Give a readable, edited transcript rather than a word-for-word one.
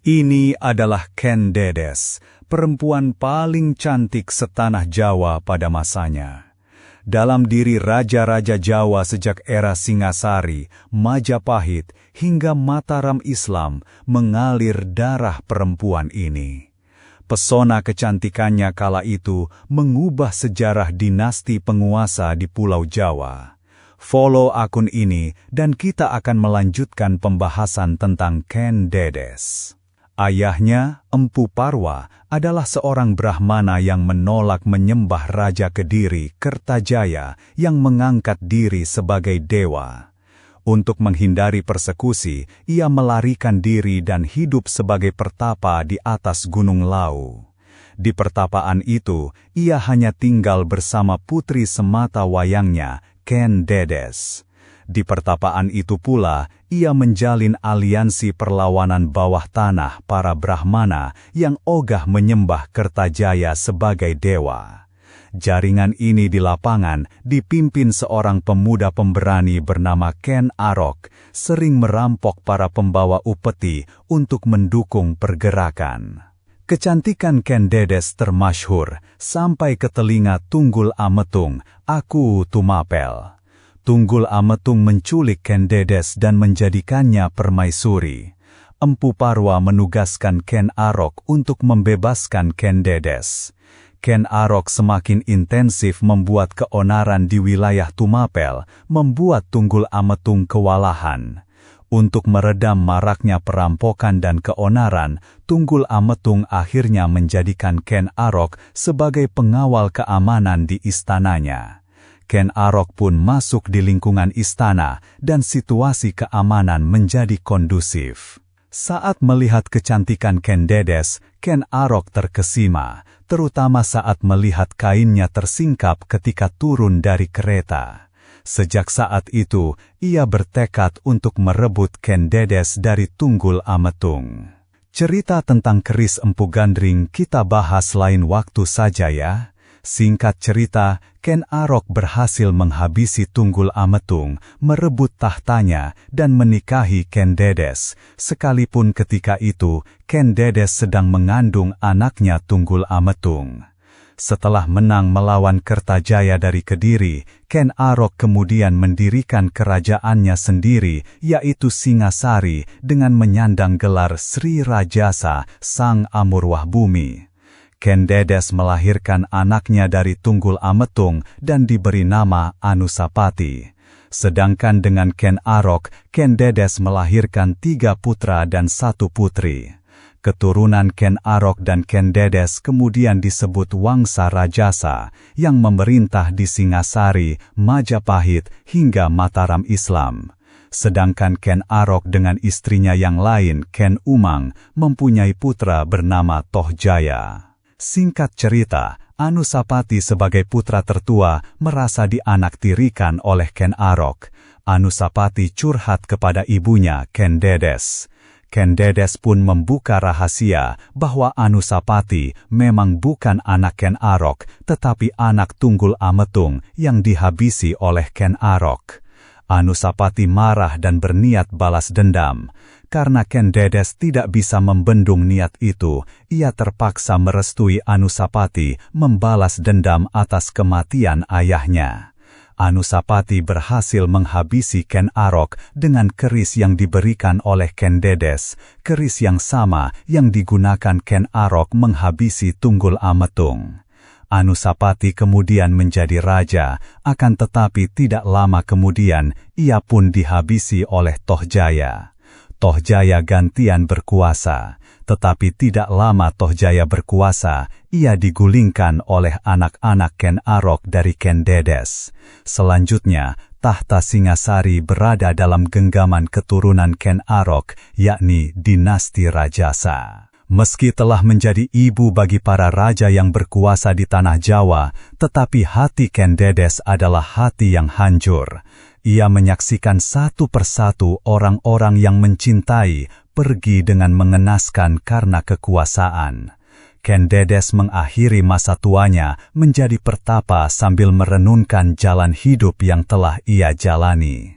Ini adalah Ken Dedes, perempuan paling cantik setanah Jawa pada masanya. Dalam diri raja-raja Jawa sejak era Singasari, Majapahit, hingga Mataram Islam mengalir darah perempuan ini. Pesona kecantikannya kala itu mengubah sejarah dinasti penguasa di Pulau Jawa. Follow akun ini dan kita akan melanjutkan pembahasan tentang Ken Dedes. Ayahnya, Empu Parwa, adalah seorang Brahmana yang menolak menyembah Raja Kediri, Kertajaya, yang mengangkat diri sebagai dewa. Untuk menghindari persekusi, ia melarikan diri dan hidup sebagai pertapa di atas Gunung Lau. Di pertapaan itu, ia hanya tinggal bersama putri semata wayangnya, Ken Dedes. Di pertapaan itu pula, ia menjalin aliansi perlawanan bawah tanah para Brahmana yang ogah menyembah Kertajaya sebagai dewa. Jaringan ini di lapangan dipimpin seorang pemuda pemberani bernama Ken Arok, sering merampok para pembawa upeti untuk mendukung pergerakan. Kecantikan Ken Dedes termasyhur sampai ke telinga Tunggul Ametung, Aku Tumapel. Tunggul Ametung menculik Ken Dedes dan menjadikannya permaisuri. Empu Parwa menugaskan Ken Arok untuk membebaskan Ken Dedes. Ken Arok semakin intensif membuat keonaran di wilayah Tumapel, membuat Tunggul Ametung kewalahan. Untuk meredam maraknya perampokan dan keonaran, Tunggul Ametung akhirnya menjadikan Ken Arok sebagai pengawal keamanan di istananya. Ken Arok pun masuk di lingkungan istana dan situasi keamanan menjadi kondusif. Saat melihat kecantikan Ken Dedes, Ken Arok terkesima, terutama saat melihat kainnya tersingkap ketika turun dari kereta. Sejak saat itu, ia bertekad untuk merebut Ken Dedes dari Tunggul Ametung. Cerita tentang keris Empu Gandring kita bahas lain waktu saja ya. Singkat cerita, Ken Arok berhasil menghabisi Tunggul Ametung, merebut tahtanya, dan menikahi Ken Dedes. Sekalipun ketika itu, Ken Dedes sedang mengandung anaknya Tunggul Ametung. Setelah menang melawan Kertajaya dari Kediri, Ken Arok kemudian mendirikan kerajaannya sendiri, yaitu Singasari, dengan menyandang gelar Sri Rajasa, Sang Amurwah Bumi. Ken Dedes melahirkan anaknya dari Tunggul Ametung dan diberi nama Anusapati. Sedangkan dengan Ken Arok, Ken Dedes melahirkan 3 putra dan 1 putri. Keturunan Ken Arok dan Ken Dedes kemudian disebut Wangsa Rajasa, yang memerintah di Singasari, Majapahit, hingga Mataram Islam. Sedangkan Ken Arok dengan istrinya yang lain, Ken Umang, mempunyai putra bernama Tohjaya. Singkat cerita, Anusapati sebagai putra tertua merasa dianaktirikan oleh Ken Arok. Anusapati curhat kepada ibunya, Ken Dedes. Ken Dedes pun membuka rahasia bahwa Anusapati memang bukan anak Ken Arok, tetapi anak Tunggul Ametung yang dihabisi oleh Ken Arok. Anusapati marah dan berniat balas dendam. Karena Ken Dedes tidak bisa membendung niat itu, ia terpaksa merestui Anusapati membalas dendam atas kematian ayahnya. Anusapati berhasil menghabisi Ken Arok dengan keris yang diberikan oleh Ken Dedes, keris yang sama yang digunakan Ken Arok menghabisi Tunggul Ametung. Anusapati kemudian menjadi raja, akan tetapi tidak lama kemudian ia pun dihabisi oleh Tohjaya. Tohjaya gantian berkuasa, tetapi tidak lama Tohjaya berkuasa, ia digulingkan oleh anak-anak Ken Arok dari Ken Dedes. Selanjutnya, tahta Singasari berada dalam genggaman keturunan Ken Arok, yakni dinasti Rajasa. Meski telah menjadi ibu bagi para raja yang berkuasa di tanah Jawa, tetapi hati Ken Dedes adalah hati yang hancur. Ia menyaksikan satu persatu orang-orang yang mencintai pergi dengan mengenaskan karena kekuasaan. Ken Dedes mengakhiri masa tuanya menjadi pertapa sambil merenungkan jalan hidup yang telah ia jalani.